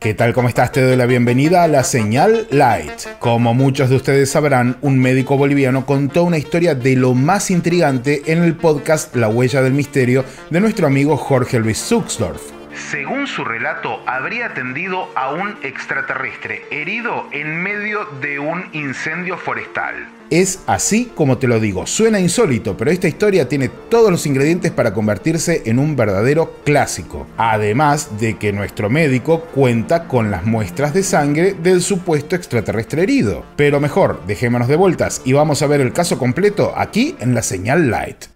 ¿Qué tal? ¿Cómo estás? Te doy la bienvenida a La Señal Light. Como muchos de ustedes sabrán, un médico boliviano contó una historia de lo más intrigante en el podcast La Huella del Misterio de nuestro amigo Jorge Luis Zuxdorf. Según su relato, habría atendido a un extraterrestre herido en medio de un incendio forestal. Es así como te lo digo, suena insólito, pero esta historia tiene todos los ingredientes para convertirse en un verdadero clásico. Además de que nuestro médico cuenta con las muestras de sangre del supuesto extraterrestre herido. Pero mejor, dejémonos de vueltas y vamos a ver el caso completo aquí en La Señal Light.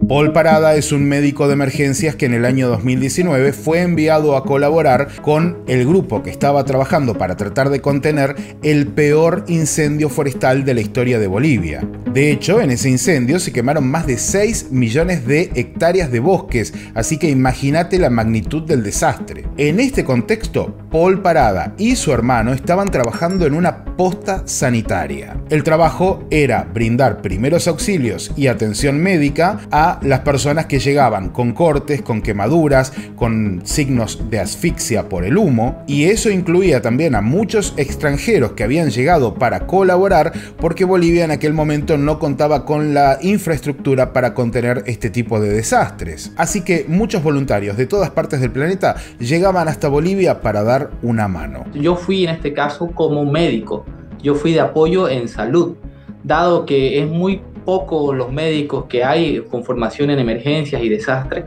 Paul Parada es un médico de emergencias que en el año 2019 fue enviado a colaborar con el grupo que estaba trabajando para tratar de contener el peor incendio forestal de la historia de Bolivia. De hecho, en ese incendio se quemaron más de 6 millones de hectáreas de bosques, así que imagínate la magnitud del desastre. En este contexto, Paul Parada y su hermano estaban trabajando en una posta sanitaria. El trabajo era brindar primeros auxilios y atención médica a las personas que llegaban con cortes, con quemaduras, con signos de asfixia por el humo, y eso incluía también a muchos extranjeros que habían llegado para colaborar porque Bolivia en aquel momento no contaba con la infraestructura para contener este tipo de desastres. Así que muchos voluntarios de todas partes del planeta llegaban hasta Bolivia para dar una mano. Yo fui en este caso como médico, yo fui de apoyo en salud, dado que es muy poco los médicos que hay con formación en emergencias y desastres.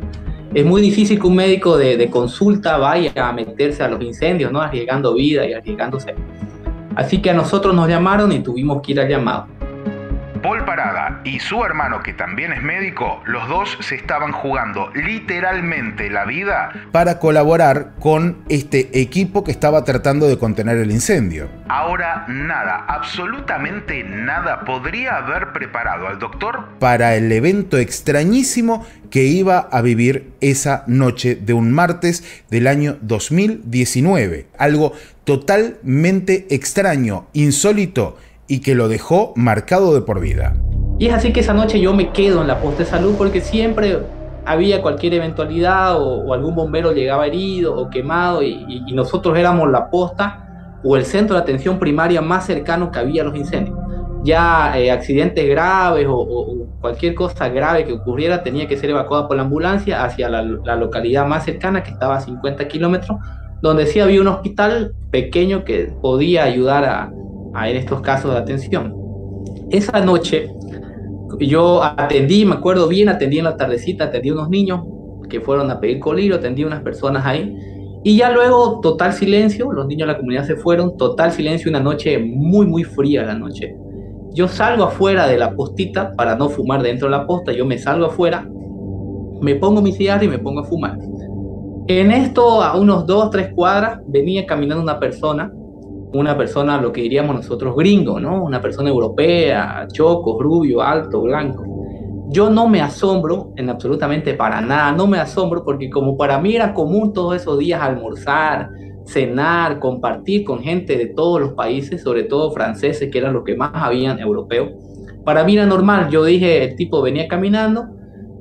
Es muy difícil que un médico de consulta vaya a meterse a los incendios, ¿no? Arriesgando vida y arriesgándose. Así que a nosotros nos llamaron y tuvimos que ir al llamado. Paul Parada y su hermano, que también es médico, los dos se estaban jugando literalmente la vida para colaborar con este equipo que estaba tratando de contener el incendio. Ahora nada, absolutamente nada podría haber preparado al doctor para el evento extrañísimo que iba a vivir esa noche de un martes del año 2019. Algo totalmente extraño, insólito, y que lo dejó marcado de por vida. Y es así que esa noche yo me quedo en la posta de salud porque siempre había cualquier eventualidad o algún bombero llegaba herido o quemado y nosotros éramos la posta o el centro de atención primaria más cercano que había a los incendios. Ya accidentes graves o cualquier cosa grave que ocurriera tenía que ser evacuada por la ambulancia hacia la localidad más cercana, que estaba a 50 kilómetros, donde sí había un hospital pequeño que podía ayudar en estos casos de atención. Esa noche yo atendí, me acuerdo bien, atendí en la tardecita, atendí a unos niños que fueron a pedir colirio, atendí a unas personas ahí, y ya luego total silencio, los niños de la comunidad se fueron, total silencio, una noche muy muy fría la noche. Yo salgo afuera de la postita para no fumar dentro de la posta, yo me salgo afuera, me pongo mi cigarro y me pongo a fumar. En esto, a unos 2-3 cuadras, venía caminando una persona, lo que diríamos nosotros gringo, ¿no? Una persona europea, choco, rubio, alto, blanco. Yo no me asombro en absolutamente para nada, no me asombro porque como para mí era común todos esos días almorzar, cenar, compartir con gente de todos los países, sobre todo franceses, que eran los que más habían, europeos. Para mí era normal, yo dije, el tipo venía caminando,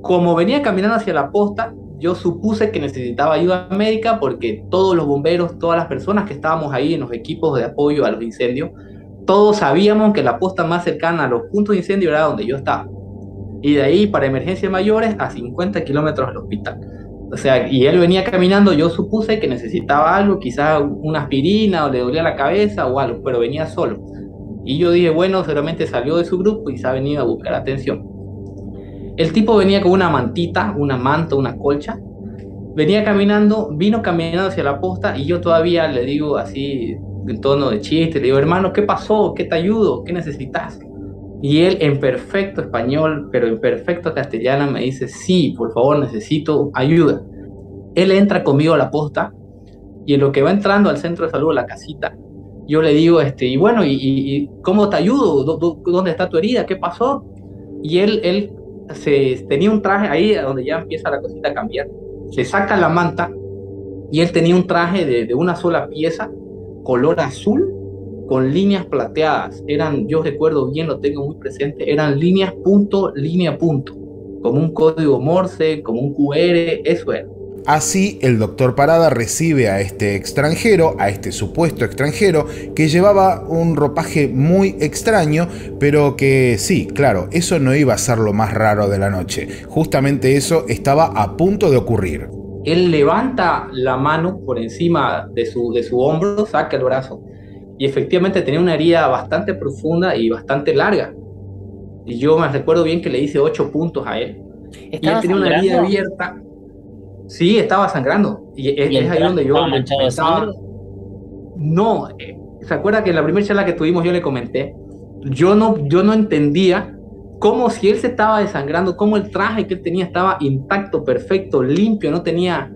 como venía caminando hacia la posta, yo supuse que necesitaba ayuda médica porque todos los bomberos, todas las personas que estábamos ahí en los equipos de apoyo a los incendios, todos sabíamos que la posta más cercana a los puntos de incendio era donde yo estaba. Y de ahí, para emergencias mayores, a 50 kilómetros del hospital. O sea, y él venía caminando, yo supuse que necesitaba algo, quizás una aspirina o le dolía la cabeza o algo, pero venía solo. Y yo dije, bueno, seguramente salió de su grupo y se ha venido a buscar atención. El tipo venía con una mantita, una manta, una colcha. Vino caminando hacia la posta y yo todavía le digo así, en tono de chiste, le digo, hermano, ¿qué pasó? ¿Qué te ayudo? ¿Qué necesitas? Y él en perfecto español, pero en perfecto castellano me dice, sí, por favor, necesito ayuda. Él entra conmigo a la posta y en lo que va entrando al centro de salud, a la casita, yo le digo, y bueno, ¿y cómo te ayudo? ¿Dónde está tu herida? ¿Qué pasó? Y él tenía un traje ahí donde ya empieza la cosita a cambiar. Se saca la manta y él tenía un traje de una sola pieza, color azul, con líneas plateadas. Eran, yo recuerdo bien, lo tengo muy presente, eran líneas punto, línea punto, como un código Morse, como un QR, eso era. Así, el doctor Parada recibe a este extranjero, a este supuesto extranjero, que llevaba un ropaje muy extraño, pero que sí, claro, eso no iba a ser lo más raro de la noche. Justamente eso estaba a punto de ocurrir. Él levanta la mano por encima de su hombro, saca el brazo, y efectivamente tenía una herida bastante profunda y bastante larga. Y yo me recuerdo bien que le hice 8 puntos a él. Y él tenía una herida abierta. Sí, estaba sangrando. Y es ahí donde yo le pensaba. No, ¿se acuerda que en la primera charla que tuvimos yo le comenté? Yo no entendía cómo, si él se estaba desangrando, cómo el traje que él tenía estaba intacto, perfecto, limpio, no tenía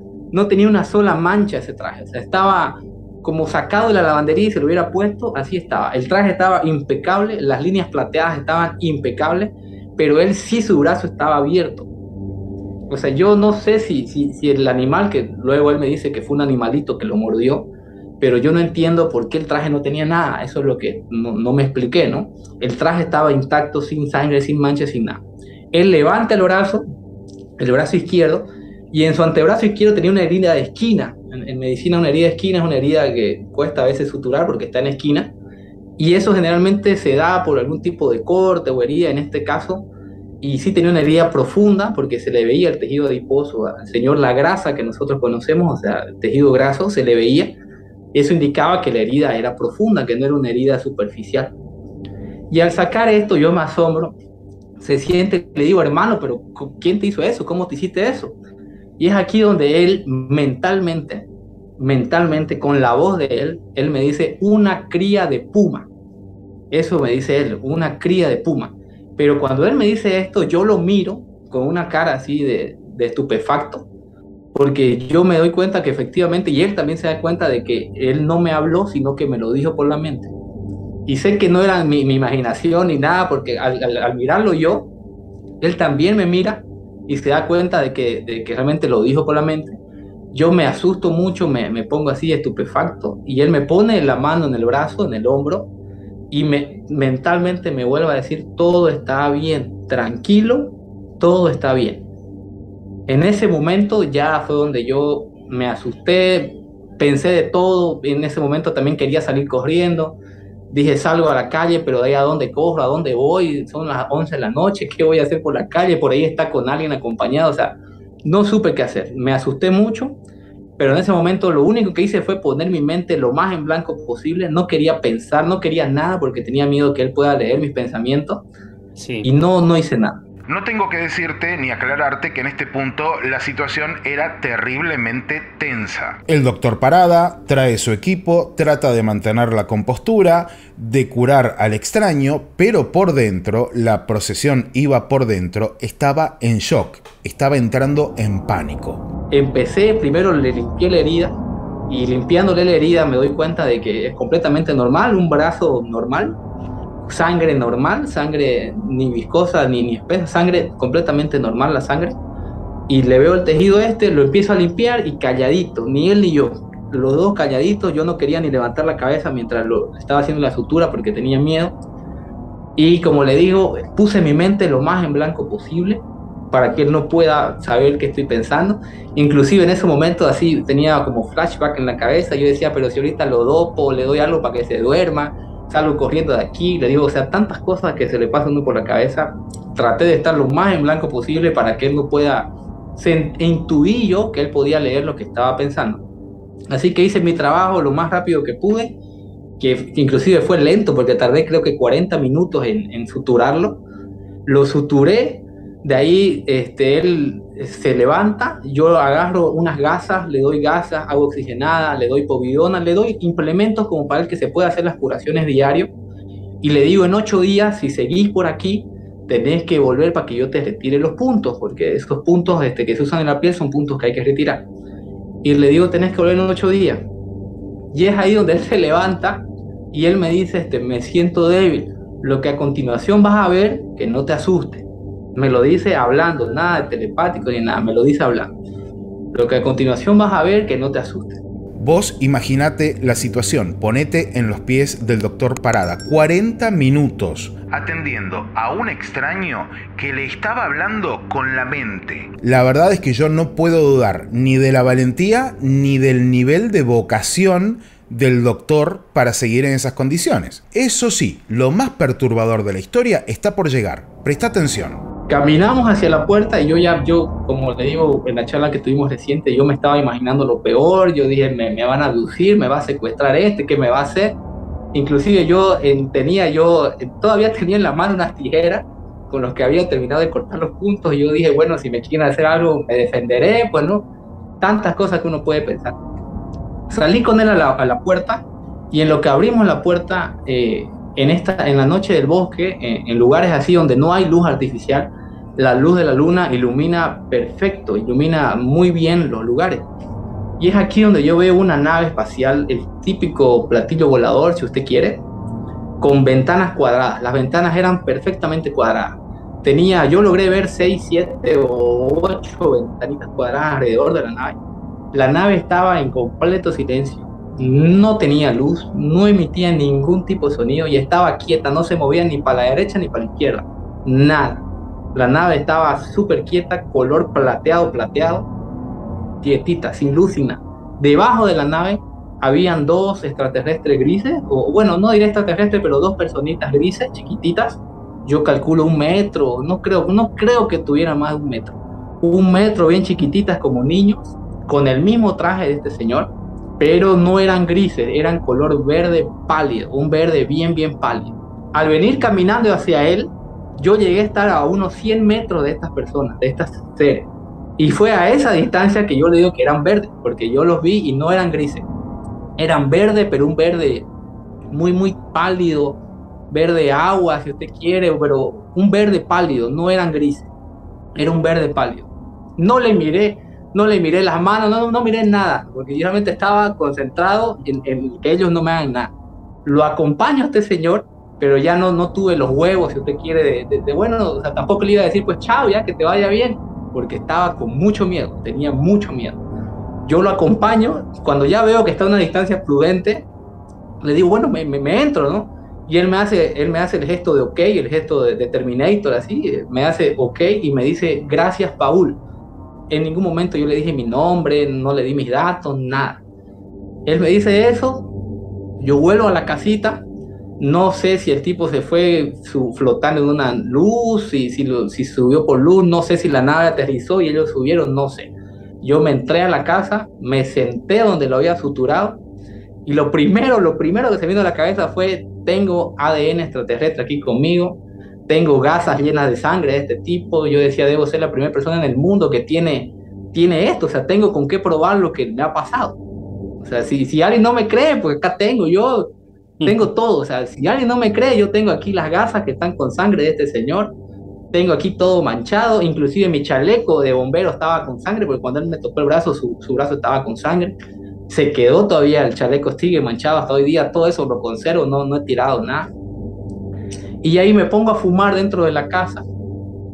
una sola mancha ese traje. O sea, estaba como sacado de la lavandería y se lo hubiera puesto, así estaba. El traje estaba impecable, las líneas plateadas estaban impecables, pero él sí, su brazo estaba abierto. O sea, yo no sé si el animal, que luego él me dice que fue un animalito que lo mordió, pero yo no entiendo por qué el traje no tenía nada. Eso es lo que no me expliqué, ¿no? El traje estaba intacto, sin sangre, sin manchas, sin nada. Él levanta el brazo izquierdo, y en su antebrazo izquierdo tenía una herida de esquina. En medicina, una herida de esquina es una herida que cuesta a veces suturar porque está en esquina, y eso generalmente se da por algún tipo de corte o herida en este caso. Y sí tenía una herida profunda porque se le veía el tejido adiposo al señor, la grasa que nosotros conocemos, o sea, el tejido graso se le veía. Eso indicaba que la herida era profunda, que no era una herida superficial. Y al sacar esto yo me asombro, se siente, le digo, hermano, pero ¿quién te hizo eso? ¿Cómo te hiciste eso? Y es aquí donde él mentalmente, con la voz de él me dice, una cría de puma. Eso me dice él, una cría de puma. Pero cuando él me dice esto, yo lo miro con una cara así de estupefacto, porque yo me doy cuenta que efectivamente, y él también se da cuenta de que él no me habló, sino que me lo dijo por la mente. Y sé que no era mi imaginación ni nada, porque al mirarlo yo, él también me mira y se da cuenta de que realmente lo dijo por la mente. Yo me asusto mucho, me pongo así estupefacto, y él me pone la mano en el brazo, en el hombro, y mentalmente me vuelve a decir, todo está bien, tranquilo, todo está bien. En ese momento ya fue donde yo me asusté, pensé de todo. En ese momento también quería salir corriendo. Dije, salgo a la calle, pero de ahí a dónde corro, a dónde voy, son las 11 de la noche, ¿qué voy a hacer por la calle? Por ahí está con alguien acompañado, o sea, no supe qué hacer. Me asusté mucho, pero en ese momento lo único que hice fue poner mi mente lo más en blanco posible. No quería pensar, no quería nada porque tenía miedo que él pueda leer mis pensamientos. Sí. Y no hice nada. No tengo que decirte ni aclararte que en este punto la situación era terriblemente tensa. El doctor Parada trae su equipo, trata de mantener la compostura, de curar al extraño, pero por dentro, la procesión iba por dentro, estaba en shock, estaba entrando en pánico. Empecé, primero le limpié la herida, y limpiándole la herida me doy cuenta de que es completamente normal, un brazo normal, sangre normal, sangre ni viscosa ni espesa, sangre completamente normal, la sangre. Y le veo el tejido lo empiezo a limpiar, y calladito, ni él ni yo, los dos calladitos. Yo no quería ni levantar la cabeza mientras lo estaba haciendo la sutura porque tenía miedo. Y como le digo, puse mi mente lo más en blanco posible para que él no pueda saber qué estoy pensando. Inclusive en ese momento así tenía como flashback en la cabeza. Yo decía, pero si ahorita lo dopo, le doy algo para que se duerma, salgo corriendo de aquí, le digo, o sea, tantas cosas que se le pasan uno por la cabeza. Traté de estar lo más en blanco posible para que él no pueda, intuí yo que él podía leer lo que estaba pensando. Así que hice mi trabajo lo más rápido que pude, que inclusive fue lento porque tardé creo que 40 minutos en suturarlo. Lo suturé, de ahí él se levanta, yo agarro unas gasas, le doy gasas, agua oxigenada, le doy povidona, le doy implementos como para el que se pueda hacer las curaciones diario, y le digo, en 8 días, si seguís por aquí, tenés que volver para que yo te retire los puntos, porque esos puntos que se usan en la piel son puntos que hay que retirar. Y le digo, tenés que volver en 8 días. Y es ahí donde él se levanta y él me dice, me siento débil. Lo que a continuación vas a ver, que no te asustes. Me lo dice hablando, nada de telepático ni nada, me lo dice hablando. Lo que a continuación vas a ver, que no te asustes. Vos imaginate la situación, ponete en los pies del doctor Parada, 40 minutos atendiendo a un extraño que le estaba hablando con la mente. La verdad es que yo no puedo dudar ni de la valentía ni del nivel de vocación del doctor para seguir en esas condiciones. Eso sí, lo más perturbador de la historia está por llegar. Presta atención. Caminamos hacia la puerta y yo, como le digo en la charla que tuvimos reciente, yo me estaba imaginando lo peor. Yo dije, me van a abducir, me va a secuestrar ¿qué me va a hacer? Inclusive todavía tenía en la mano unas tijeras con los que había terminado de cortar los puntos, y yo dije, bueno, si me quieren hacer algo, me defenderé, pues no, tantas cosas que uno puede pensar. Salí con él a la puerta, y en lo que abrimos la puerta, en la noche del bosque, en lugares así donde no hay luz artificial, la luz de la luna ilumina perfecto, ilumina muy bien los lugares. Y es aquí donde yo veo una nave espacial, el típico platillo volador, si usted quiere, con ventanas cuadradas. Las ventanas eran perfectamente cuadradas. Yo logré ver 6, 7 o 8 ventanitas cuadradas alrededor de la nave. La nave estaba en completo silencio. No tenía luz, no emitía ningún tipo de sonido y estaba quieta, no se movía ni para la derecha ni para la izquierda. Nada. La nave estaba súper quieta, color plateado, quietita, sin luz, sin nada. Debajo de la nave habían 2 extraterrestres grises, o bueno, no diré extraterrestres, pero 2 personitas grises, chiquititas. Yo calculo 1 metro, no creo que tuviera más de 1 metro. 1 metro, bien chiquititas como niños, con el mismo traje de este señor, pero no eran grises, eran color verde pálido, un verde bien pálido. Al venir caminando hacia él, yo llegué a estar a unos 100 metros de estas personas, de estas seres. Y fue a esa distancia que yo le digo que eran verdes, porque yo los vi y no eran grises. Eran verdes, pero un verde muy pálido, verde agua, si usted quiere, pero un verde pálido, no eran grises. Era un verde pálido. No le miré las manos, no miré nada, porque yo realmente estaba concentrado en que ellos no me hagan nada. Lo acompaño a este señor, pero ya no tuve los huevos, si usted quiere, bueno, o sea, tampoco le iba a decir, pues chao, ya que te vaya bien, porque estaba con mucho miedo, tenía mucho miedo. Yo lo acompaño, cuando ya veo que está a una distancia prudente, le digo, bueno, me entro, ¿no? Y él me hace el gesto de ok, el gesto de Terminator, así, me hace ok y me dice, gracias, Paul. En ningún momento yo le dije mi nombre, no le di mis datos, nada. Él me dice eso, yo vuelvo a la casita, no sé si el tipo se fue flotando en una luz, si subió por luz, no sé si la nave aterrizó y ellos subieron, no sé. Yo me entré a la casa, me senté donde lo había suturado, y lo primero que se vino a la cabeza fue, tengo ADN extraterrestre aquí conmigo, tengo gasas llenas de sangre de este tipo. Yo decía, debo ser la primera persona en el mundo que tiene esto, o sea, tengo con qué probar lo que me ha pasado. O sea, si alguien no me cree, porque acá tengo todo, o sea, si alguien no me cree, yo tengo aquí las gasas que están con sangre de este señor, tengo aquí todo manchado, inclusive mi chaleco de bombero estaba con sangre, porque cuando él me tocó el brazo, su brazo estaba con sangre, se quedó todavía, el chaleco sigue manchado hasta hoy día, todo eso lo conservo, no he tirado nada. Y ahí me pongo a fumar dentro de la casa,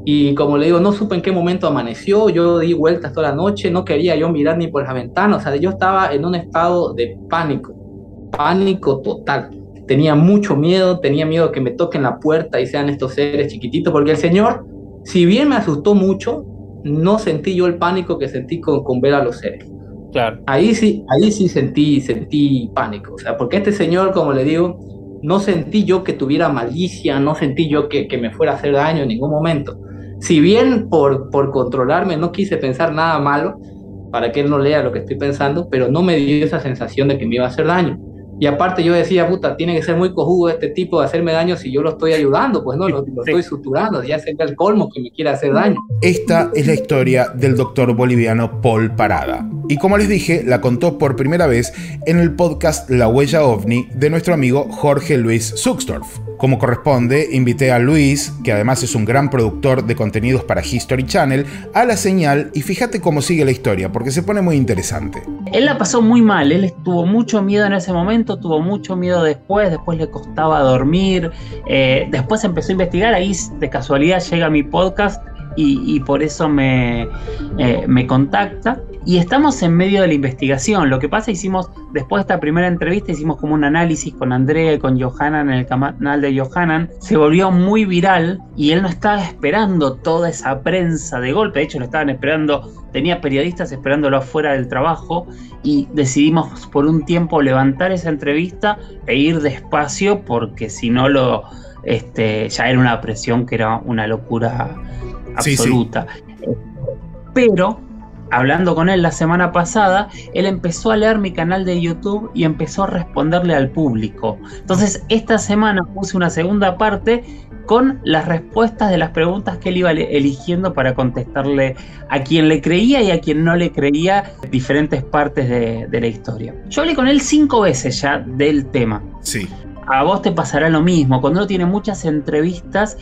y como le digo, no supe en qué momento amaneció, yo di vueltas toda la noche, no quería yo mirar ni por las ventanas, o sea, yo estaba en un estado de pánico total. Tenía mucho miedo, tenía miedo que me toquen la puerta y sean estos seres chiquititos, porque el señor, si bien me asustó mucho, no sentí yo el pánico que sentí con ver a los seres. Claro. Ahí sí sentí pánico, o sea, porque este señor, como le digo, no sentí yo que tuviera malicia, no sentí yo que me fuera a hacer daño en ningún momento. Si bien por controlarme no quise pensar nada malo, para que él no lea lo que estoy pensando, pero no me dio esa sensación de que me iba a hacer daño. Y aparte yo decía, puta, tiene que ser muy cojudo este tipo de hacerme daño si yo lo estoy ayudando, pues no, lo estoy suturando, ya sería el colmo que me quiera hacer daño. Esta es la historia del doctor boliviano Paul Parada. Y como les dije, la contó por primera vez en el podcast La Huella OVNI de nuestro amigo Jorge Luis Zuxdorf. Como corresponde, invité a Luis, que además es un gran productor de contenidos para History Channel, a la señal y fíjate cómo sigue la historia, porque se pone muy interesante. Él la pasó muy mal, él tuvo mucho miedo en ese momento, tuvo mucho miedo después le costaba dormir, después empezó a investigar, ahí de casualidad llega mi podcast y por eso me contacta. Y estamos en medio de la investigación. Lo que pasa, después de esta primera entrevista, hicimos como un análisis con Andrea y con Johanan en el canal de Johanan. Se volvió muy viral y él no estaba esperando toda esa prensa de golpe. De hecho, lo estaban esperando, tenía periodistas esperándolo afuera del trabajo, y decidimos por un tiempo levantar esa entrevista e ir despacio, porque si no ya era una presión que era una locura absoluta. Sí. Pero hablando con él la semana pasada, él empezó a leer mi canal de YouTube y empezó a responderle al público. Entonces, esta semana puse una segunda parte con las respuestas de las preguntas que él iba eligiendo para contestarle a quien le creía y a quien no le creía diferentes partes de la historia. Yo hablé con él 5 veces ya del tema. Sí. A vos te pasará lo mismo. Cuando uno tiene muchas entrevistas,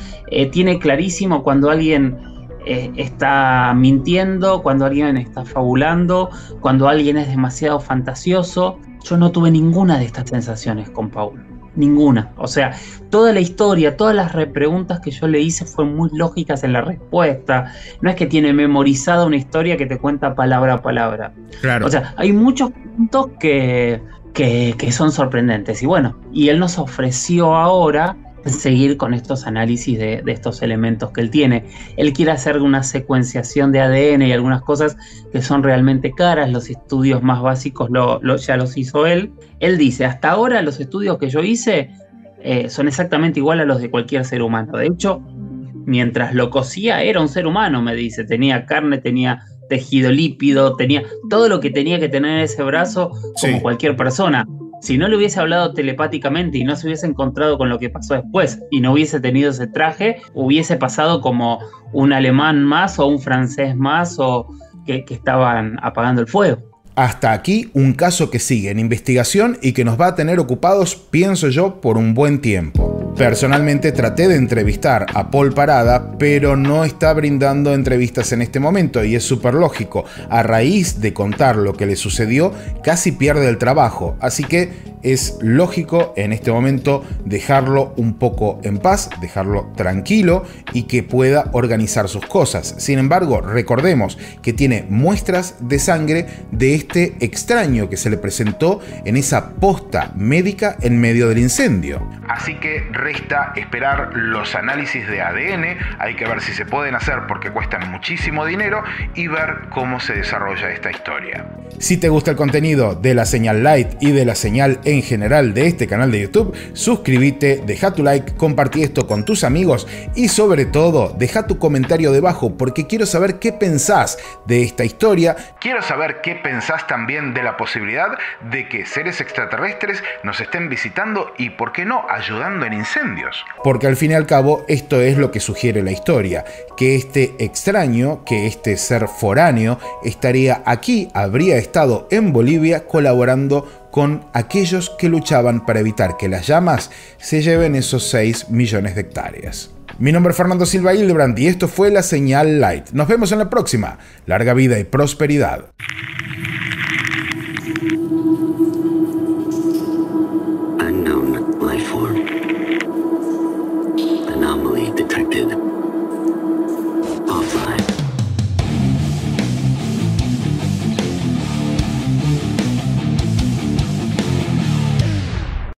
tiene clarísimo cuando alguien está mintiendo, cuando alguien está fabulando, cuando alguien es demasiado fantasioso. Yo no tuve ninguna de estas sensaciones con Paulo. Ninguna. O sea, toda la historia, todas las repreguntas que yo le hice fueron muy lógicas en la respuesta. No es que tiene memorizada una historia que te cuenta palabra a palabra. Claro. O sea, hay muchos puntos que son sorprendentes. Y bueno, y él nos ofreció ahora seguir con estos análisis de estos elementos que él tiene. Él quiere hacer una secuenciación de ADN y algunas cosas que son realmente caras. Los estudios más básicos ya los hizo él. Él dice, hasta ahora los estudios que yo hice son exactamente igual a los de cualquier ser humano. De hecho, mientras lo cosía era un ser humano, me dice. Tenía carne, tenía tejido lípido, tenía todo lo que tenía que tener ese brazo como cualquier persona. Si no le hubiese hablado telepáticamente y no se hubiese encontrado con lo que pasó después y no hubiese tenido ese traje, hubiese pasado como un alemán más o un francés más o que estaban apagando el fuego. Hasta aquí un caso que sigue en investigación y que nos va a tener ocupados, pienso yo, por un buen tiempo. Personalmente traté de entrevistar a Paul Parada, pero no está brindando entrevistas en este momento y es súper lógico. A raíz de contar lo que le sucedió, casi pierde el trabajo, así que es lógico en este momento dejarlo un poco en paz, dejarlo tranquilo y que pueda organizar sus cosas. Sin embargo, recordemos que tiene muestras de sangre de este extraño que se le presentó en esa posta médica en medio del incendio. Así que resta esperar los análisis de ADN, hay que ver si se pueden hacer porque cuestan muchísimo dinero y ver cómo se desarrolla esta historia. Si te gusta el contenido de La Señal Light y de La Señal en general de este canal de YouTube, suscríbete, deja tu like, compartí esto con tus amigos y sobre todo deja tu comentario debajo porque quiero saber qué pensás de esta historia, quiero saber qué pensás también de la posibilidad de que seres extraterrestres nos estén visitando y por qué no ayudando en incendios. Porque al fin y al cabo esto es lo que sugiere la historia, que este extraño, que este ser foráneo estaría aquí, habría estado en Bolivia colaborando con aquellos que luchaban para evitar que las llamas se lleven esos 6 millones de hectáreas. Mi nombre es Fernando Silva Hildebrand y esto fue La Señal Light. Nos vemos en la próxima. Larga vida y prosperidad.